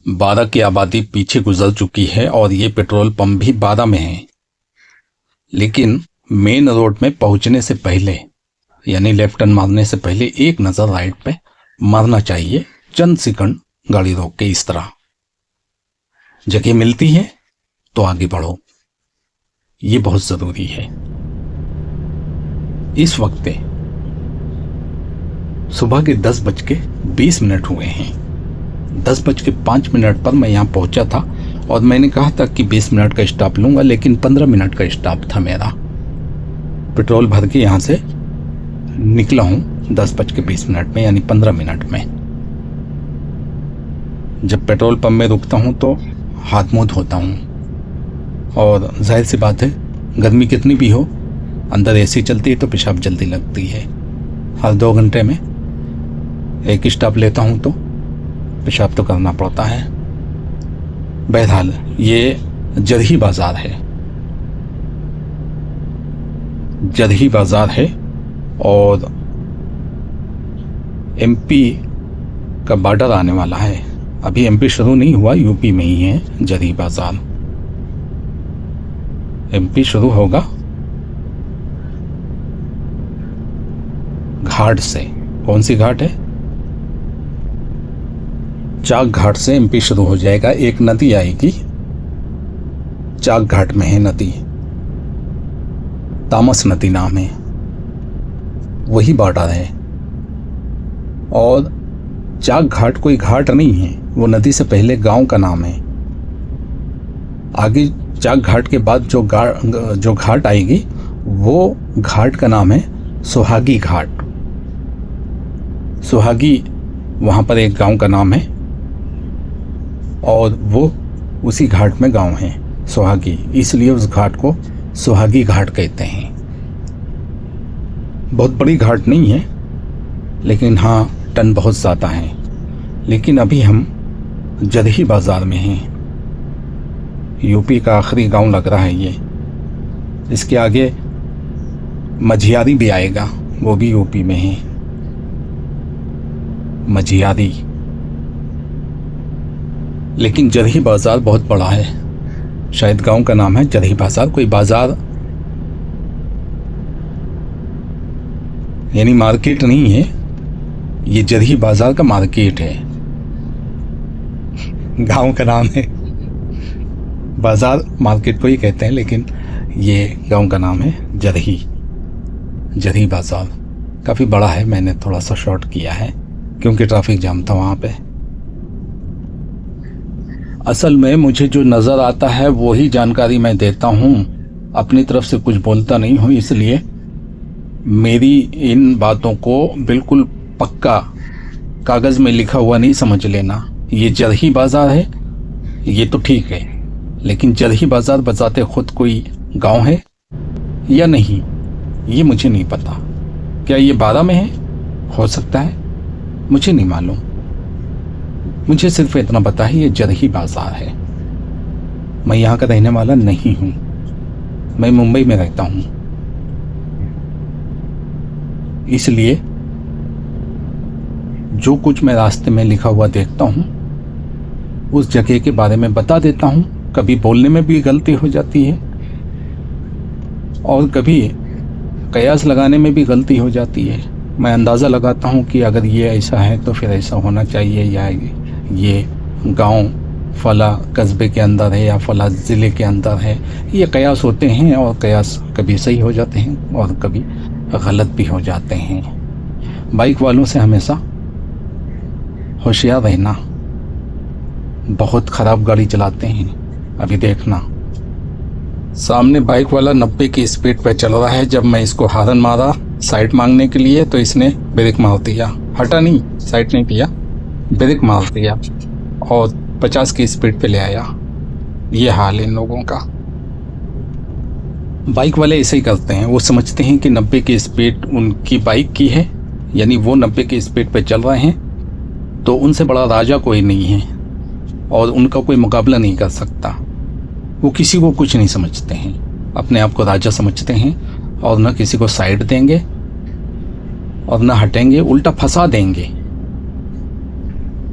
12 की आबादी पीछे गुजर चुकी है और ये पेट्रोल पंप भी 12 में है। लेकिन मेन रोड में पहुंचने से पहले यानी लेफ्ट टर्न मारने से पहले एक नज़र राइट पे मारना चाहिए, चंद सेकंड गाड़ी रोक के। इस तरह जगह मिलती है तो आगे बढ़ो, ये बहुत ज़रूरी है। इस वक्त सुबह के 10:20 हुए हैं। 10:05 पर मैं यहाँ पहुंचा था और मैंने कहा था कि 20 मिनट का स्टॉप लूंगा, लेकिन 15 मिनट का स्टॉप था मेरा। पेट्रोल भर के यहाँ से निकला हूँ 10:20 में, यानी 15 मिनट में। जब पेट्रोल पंप में रुकता हूँ तो हाथ मुंह धोता हूँ, और जाहिर सी बात है गर्मी कितनी भी हो, अंदर एसी चलती है तो पेशाब जल्दी लगती है। हर 2 घंटे में एक स्टॉप लेता हूँ तो पेशाब तो करना पड़ता है। बहरहाल ये जरही बाज़ार है, जरही बाज़ार है और एमपी का बॉर्डर आने वाला है। अभी एमपी शुरू नहीं हुआ, यूपी में ही है जरही बाज़ार। एमपी शुरू होगा घाट से। कौन सी घाट है? चाक घाट से एमपी शुरू हो जाएगा। एक नदी आएगी, चाक घाट में है नदी, तामस नदी नाम है, वही बॉर्डर है। और चाक घाट कोई घाट नहीं है, वो नदी से पहले गांव का नाम है। आगे चाक घाट के बाद जो घाट आएगी वो घाट का नाम है सुहागी घाट। सुहागी वहाँ पर एक गांव का नाम है और वो उसी घाट में गांव है सुहागी, इसलिए उस घाट को सुहागी घाट कहते हैं। बहुत बड़ी घाट नहीं है, लेकिन हाँ टन बहुत ज़्यादा है। लेकिन अभी हम जरही बाज़ार में हैं। यूपी का आखिरी गांव लग रहा है ये। इसके आगे मझियारी भी आएगा, वो भी यूपी में है, मझियारी। लेकिन जरही बाज़ार बहुत बड़ा है, शायद गांव का नाम है जरही बाज़ार। कोई बाज़ार यानी मार्केट नहीं है, ये जरही बाज़ार का मार्केट है। गांव का नाम है, बाज़ार मार्केट को ही कहते हैं, लेकिन ये गांव का नाम है जरही बाज़ार। काफ़ी बड़ा है, मैंने थोड़ा सा शॉर्ट किया है क्योंकि ट्रैफिक जाम था वहाँ पे। असल में मुझे जो नज़र आता है वही जानकारी मैं देता हूँ, अपनी तरफ से कुछ बोलता नहीं हूँ। इसलिए मेरी इन बातों को बिल्कुल पक्का कागज़ में लिखा हुआ नहीं समझ लेना। ये जरही बाज़ार है ये तो ठीक है, लेकिन जरही बाज़ार बजाते खुद कोई गांव है या नहीं ये मुझे नहीं पता। क्या ये 12 में है? हो सकता है, मुझे नहीं मालूम। मुझे सिर्फ इतना पता है ये जरही बाज़ार है। मैं यहाँ का रहने वाला नहीं हूँ, मैं मुंबई में रहता हूँ। इसलिए जो कुछ मैं रास्ते में लिखा हुआ देखता हूँ उस जगह के बारे में बता देता हूँ। कभी बोलने में भी गलती हो जाती है और कभी कयास लगाने में भी गलती हो जाती है। मैं अंदाज़ा लगाता हूँ कि अगर ये ऐसा है तो फिर ऐसा होना चाहिए, या ये गांव फला कस्बे के अंदर है या फला ज़िले के अंदर है। ये कयास होते हैं और कयास कभी सही हो जाते हैं और कभी गलत भी हो जाते हैं। बाइक वालों से हमेशा होशियार रहना, बहुत ख़राब गाड़ी चलाते हैं। अभी देखना सामने बाइक वाला 90 की स्पीड पे चल रहा है। जब मैं इसको हॉर्न मारा साइड मांगने के लिए तो इसने ब्रेक मार दिया, हटा नहीं, साइड नहीं किया, ब्रेक मार दिया और 50 की स्पीड पे ले आया। ये हाल है इन लोगों का। बाइक वाले ऐसे ही करते हैं, वो समझते हैं कि 90 की स्पीड उनकी बाइक की है, यानी वो 90 की स्पीड पे चल रहे हैं तो उनसे बड़ा राजा कोई नहीं है और उनका कोई मुकाबला नहीं कर सकता। वो किसी को कुछ नहीं समझते हैं, अपने आप को राजा समझते हैं और न किसी को साइड देंगे और न हटेंगे, उल्टा फंसा देंगे।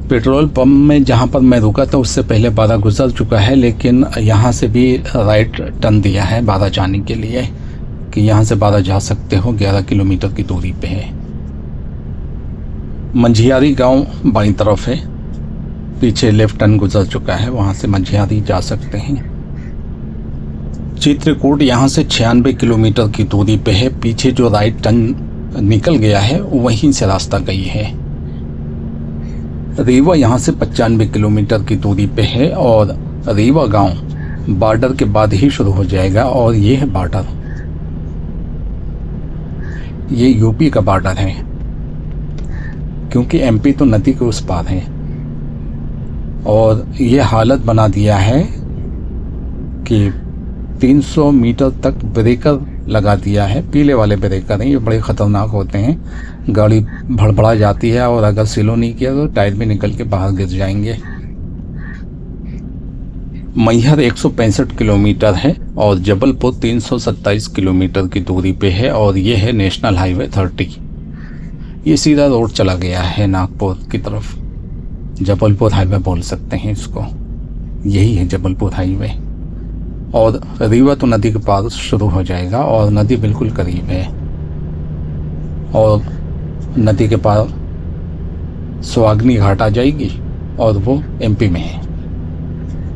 पेट्रोल पंप में जहाँ पर मैं रुका था उससे पहले 12 गुजर चुका है, लेकिन यहाँ से भी राइट टर्न दिया है 12 जाने के लिए कि यहाँ से 12 जा सकते हो, 11 किलोमीटर की दूरी पे है। मंझियारी गांव बाईं तरफ है, पीछे लेफ्ट टर्न गुजर चुका है, वहाँ से मंझियारी जा सकते हैं। चित्रकूट यहाँ से 96 किलोमीटर की दूरी पे है, पीछे जो राइट टर्न निकल गया है वहीं से रास्ता गई है। रीवा यहाँ से 95 किलोमीटर की दूरी पे है और रीवा गांव बॉर्डर के बाद ही शुरू हो जाएगा और ये है बॉर्डर, ये यूपी का बॉर्डर है क्योंकि एमपी तो नदी के उस पार है। और ये हालत बना दिया है कि 300 मीटर तक ब्रेकर लगा दिया है, पीले वाले ब्रेकर हैं, ये बड़े ख़तरनाक होते हैं, गाड़ी भड़बड़ा जाती है और अगर स्लो नहीं किया तो टायर भी निकल के बाहर गिर जाएंगे। मैहर 165 किलोमीटर है और जबलपुर 327 किलोमीटर की दूरी पे है और ये है नेशनल हाईवे 30। ये सीधा रोड चला गया है नागपुर की तरफ, जबलपुर हाईवे बोल सकते हैं इसको, यही है जबलपुर हाईवे। और रीवा तो नदी के पार शुरू हो जाएगा और नदी बिल्कुल करीब है और नदी के पार सुहागनी घाट आ जाएगी और वो एमपी में है,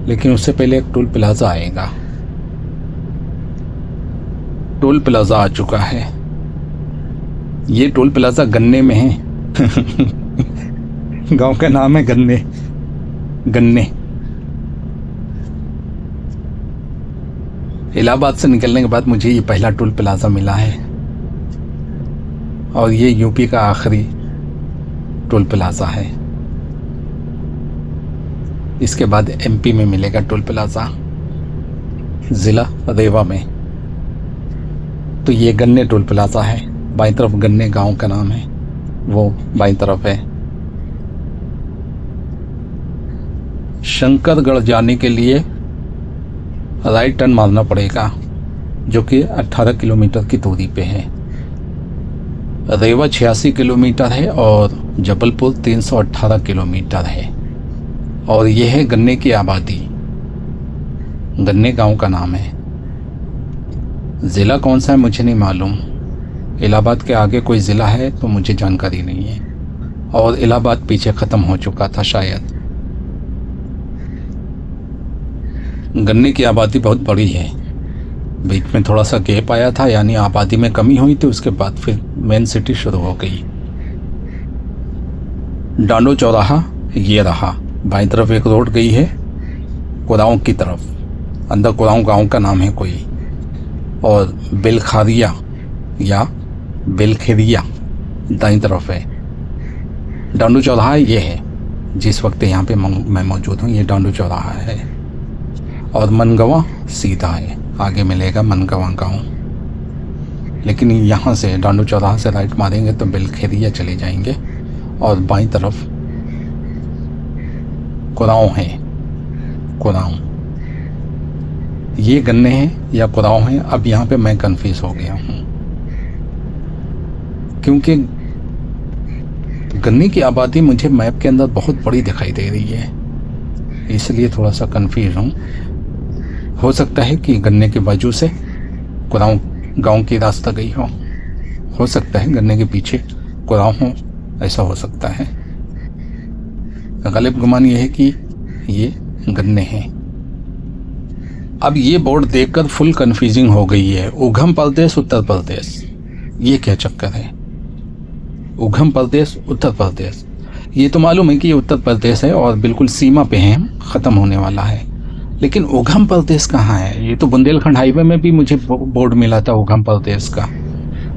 लेकिन उससे पहले एक टोल प्लाजा आएगा। टोल प्लाजा आ चुका है, ये टोल प्लाजा गन्ने में है गांव का नाम है गन्ने। इलाहाबाद से निकलने के बाद मुझे ये पहला टोल प्लाजा मिला है और ये यूपी का आखिरी टोल प्लाजा है। इसके बाद एमपी में मिलेगा टोल प्लाजा, ज़िला रीवा में। तो ये गन्ने टोल प्लाजा है, बाईं तरफ गन्ने गांव का नाम है, वो बाईं तरफ है। शंकरगढ़ जाने के लिए राइट टर्न मारना पड़ेगा जो कि 18 किलोमीटर की दूरी पे है। रीवा 86 किलोमीटर है और जबलपुर 318 किलोमीटर है और यह है गन्ने की आबादी, गन्ने गांव का नाम है। ज़िला कौन सा है मुझे नहीं मालूम, इलाहाबाद के आगे कोई ज़िला है तो मुझे जानकारी नहीं है और इलाहाबाद पीछे ख़त्म हो चुका था शायद। गन्ने की आबादी बहुत बड़ी है, बीच में थोड़ा सा गैप आया था, यानी आबादी में कमी हुई थी, उसके बाद फिर मेन सिटी शुरू हो गई। डांडो चौराहा ये रहा, बाईं तरफ एक रोड गई है कुराऊं की तरफ, अंदर कुराऊं गांव का नाम है कोई, और बेलखारिया या बेलखेरिया दाईं तरफ है। डांडो चौराहा ये है, जिस वक्त यहाँ पे मैं मौजूद हूँ, ये डांडो चौराहा है। और मनगवा सीधा है, आगे मिलेगा मनगवा गांव, लेकिन यहाँ से डांडो चौराहा से राइट मारेंगे तो बेलखेरिया चले जाएंगे और बाईं तरफ कुराऊं है। कुराऊं ये गन्ने हैं या कुराऊं हैं, अब यहाँ पे मैं कंफ्यूज हो गया हूँ क्योंकि गन्ने की आबादी मुझे मैप के अंदर बहुत बड़ी दिखाई दे रही है, इसलिए थोड़ा सा कंफ्यूज हूँ। हो सकता है कि गन्ने के बाजू से कुराऊं गांव की रास्ता गई हो सकता है गन्ने के पीछे कुराऊं हो, ऐसा हो सकता है। गलिब गुमान यह है कि ये गन्ने हैं। अब ये बोर्ड देखकर फुल कंफ्यूजिंग हो गई है, उघम प्रदेश उत्तर प्रदेश, ये क्या चक्कर है? उघम प्रदेश उत्तर प्रदेश, ये तो मालूम है कि ये उत्तर प्रदेश है और बिल्कुल सीमा पे है, ख़त्म होने वाला है, लेकिन उघम प्रदेश कहाँ है? ये तो बुंदेलखंड हाईवे में भी मुझे बोर्ड मिला था उघम प्रदेश का,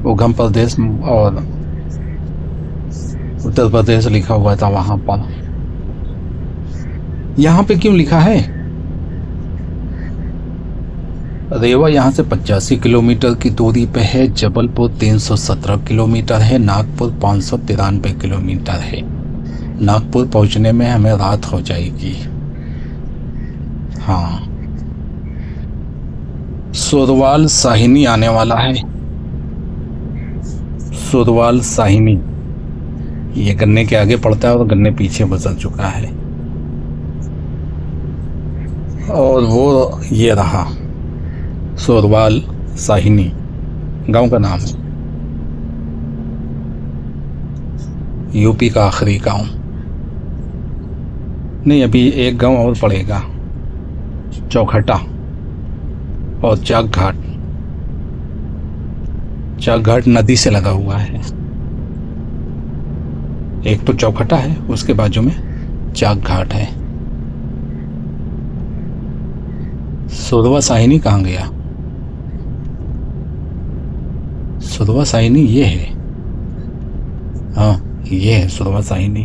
उघम प्रदेश और उत्तर प्रदेश लिखा हुआ था वहाँ पर। यहाँ पे क्यों लिखा है? रीवा यहाँ से 85 किलोमीटर की दूरी पे है, जबलपुर 317 किलोमीटर है, नागपुर 593 किलोमीटर है। नागपुर पहुँचने में हमें रात हो जाएगी। हाँ, सोरवाल साहिनी आने वाला है, सोरवाल साहिनी, ये गन्ने के आगे पड़ता है और गन्ने पीछे गुजर चुका है। और वो ये रहा सोरवाल साहिनी गांव का नाम है, यूपी का आखिरी गांव। नहीं, अभी एक गांव और पड़ेगा, चौखटा और चाक घाट। चाक घाट नदी से लगा हुआ है। एक तो चौखटा है, उसके बाजू में चाक घाट है। सुरवा साहिनी कहाँ गया? सुरवा साहिनी ये है, हाँ ये है सुरवा साहिनी।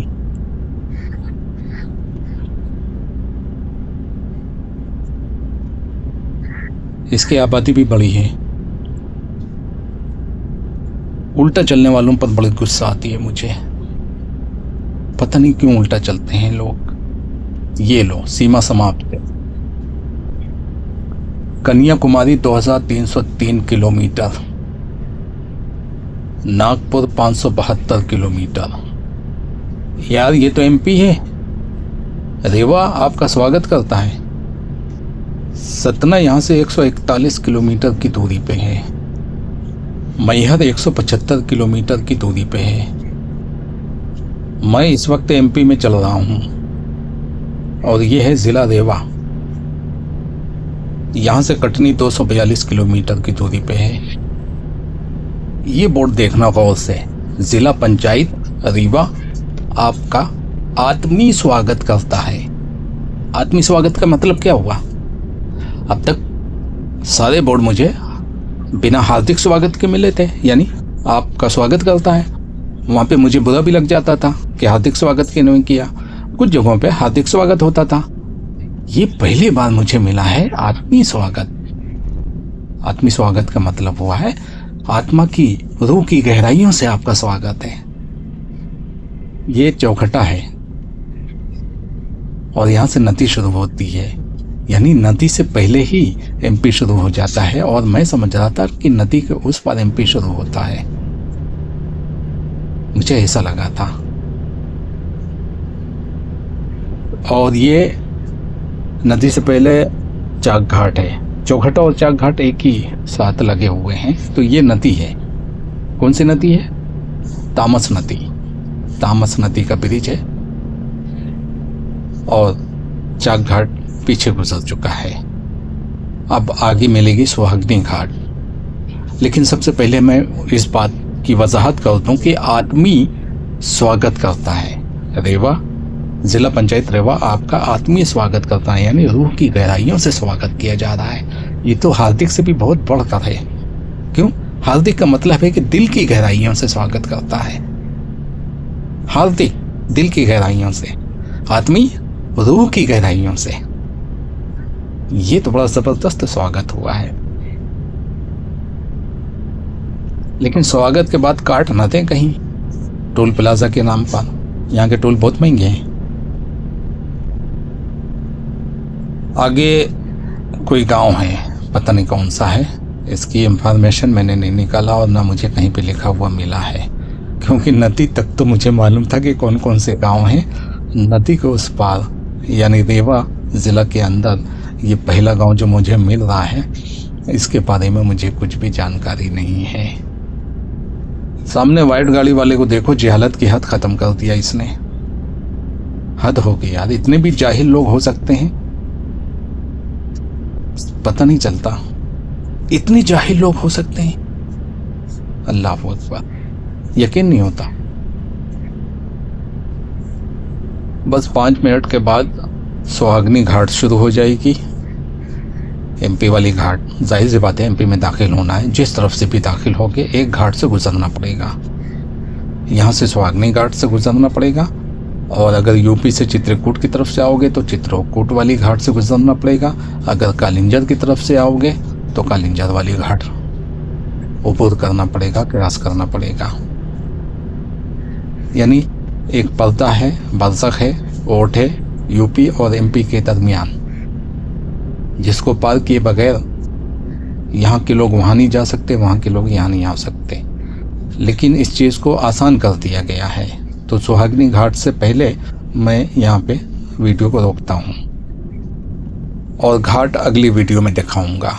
इसकी आबादी भी बड़ी है। उल्टा चलने वालों पर बड़ी गुस्सा आती है मुझे, पता नहीं क्यों उल्टा चलते हैं लोग। ये लो, सीमा समाप्त है। Kanyakumari 2303 kilometre, Nagpur 572 kilometre. यार ये तो एमपी है। रेवा आपका स्वागत करता है। सतना यहाँ से 141 किलोमीटर की दूरी पे है। मैहर 175 किलोमीटर की दूरी पे है। मैं इस वक्त एमपी में चल रहा हूँ और ये है ज़िला रेवा। यहाँ से कटनी 242 किलोमीटर की दूरी पे है। ये बोर्ड देखना गौर से, ज़िला पंचायत रीवा आपका आत्मीय स्वागत करता है। आत्मीय स्वागत का मतलब क्या हुआ? अब तक सारे बोर्ड मुझे बिना हार्दिक स्वागत के मिले थे, यानी आपका स्वागत करता है। वहाँ पे मुझे बुरा भी लग जाता था कि हार्दिक स्वागत क्यों नहीं किया। कुछ जगहों पे हार्दिक स्वागत होता था। ये पहली बार मुझे मिला है आत्मीय स्वागत। आत्मीय स्वागत का मतलब हुआ है आत्मा की, रूह की गहराइयों से आपका स्वागत है। ये चौखटा है और यहाँ से नदी शुरू होती है, यानी नदी से पहले ही एमपी शुरू हो जाता है। और मैं समझ रहा था कि नदी के उस पार एमपी शुरू होता है, मुझे ऐसा लगा था। और ये नदी से पहले चाक घाट है। चौखटा और चाक घाट एक ही साथ लगे हुए हैं, तो ये नदी है। कौन सी नदी है? तामस नदी। तामस नदी का ब्रिज है और चाक घाट पीछे गुजर चुका है। अब आगे मिलेगी सुहागनी घाट। लेकिन सबसे पहले मैं इस बात की वजाहत कर दूं कि आत्मीय स्वागत करता है। रेवा जिला पंचायत रेवा आपका आत्मीय स्वागत करता है, यानी रूह की गहराइयों से स्वागत किया जा रहा है। ये तो हार्दिक से भी बहुत बढ़कर है। क्यों? हार्दिक का मतलब है कि दिल की गहराइयों से स्वागत करता है। हार्दिक दिल की गहराइयों से, आत्मीय रूह की गहराइयों से। ये तो बड़ा जबरदस्त स्वागत हुआ है। लेकिन स्वागत के बाद काट न दें कहीं टोल प्लाजा के नाम पर। यहाँ के टोल बहुत महंगे हैं। आगे कोई गांव है, पता नहीं कौन सा है। इसकी इंफॉर्मेशन मैंने नहीं निकाला और ना मुझे कहीं पे लिखा हुआ मिला है, क्योंकि नदी तक तो मुझे मालूम था कि कौन कौन से गांव हैं। नदी के उस पार यानी रेवा ज़िला के अंदर ये पहला गांव जो मुझे मिल रहा है, इसके बारे में मुझे कुछ भी जानकारी नहीं है। सामने वाइट गाड़ी वाले को देखो, जहालत की हद ख़त्म कर दिया इसने। हद हो गई यार, इतने भी जाहिल लोग हो सकते हैं, पता नहीं चलता। इतने जाहिल लोग हो सकते हैं, अल्लाह अकबर, यकीन नहीं होता। बस 5 मिनट के बाद सुहागनी घाट शुरू हो जाएगी। एमपी वाली घाट, जाहिर सी बात है एमपी में दाखिल होना है, जिस तरफ से भी दाखिल होके एक घाट से गुजरना पड़ेगा। यहाँ से सुहागनी घाट से गुजरना पड़ेगा, और अगर यूपी से चित्रकूट की तरफ से आओगे तो चित्रकूट वाली घाट से गुजरना पड़ेगा। अगर कालिंजर की तरफ से आओगे तो कालिंजर वाली घाट ऊपर करना पड़ेगा, क्रॉस करना पड़ेगा। यानी एक पर्दा है, बरसक है, ओट है यूपी और एमपी के दरमियान, जिसको पार किए बगैर यहाँ के लोग वहाँ नहीं जा सकते, वहाँ के लोग यहाँ नहीं आ सकते। लेकिन इस चीज़ को आसान कर दिया गया है तो सुहागिनी घाट से पहले मैं यहाँ पे वीडियो को रोकता हूँ और घाट अगली वीडियो में दिखाऊंगा।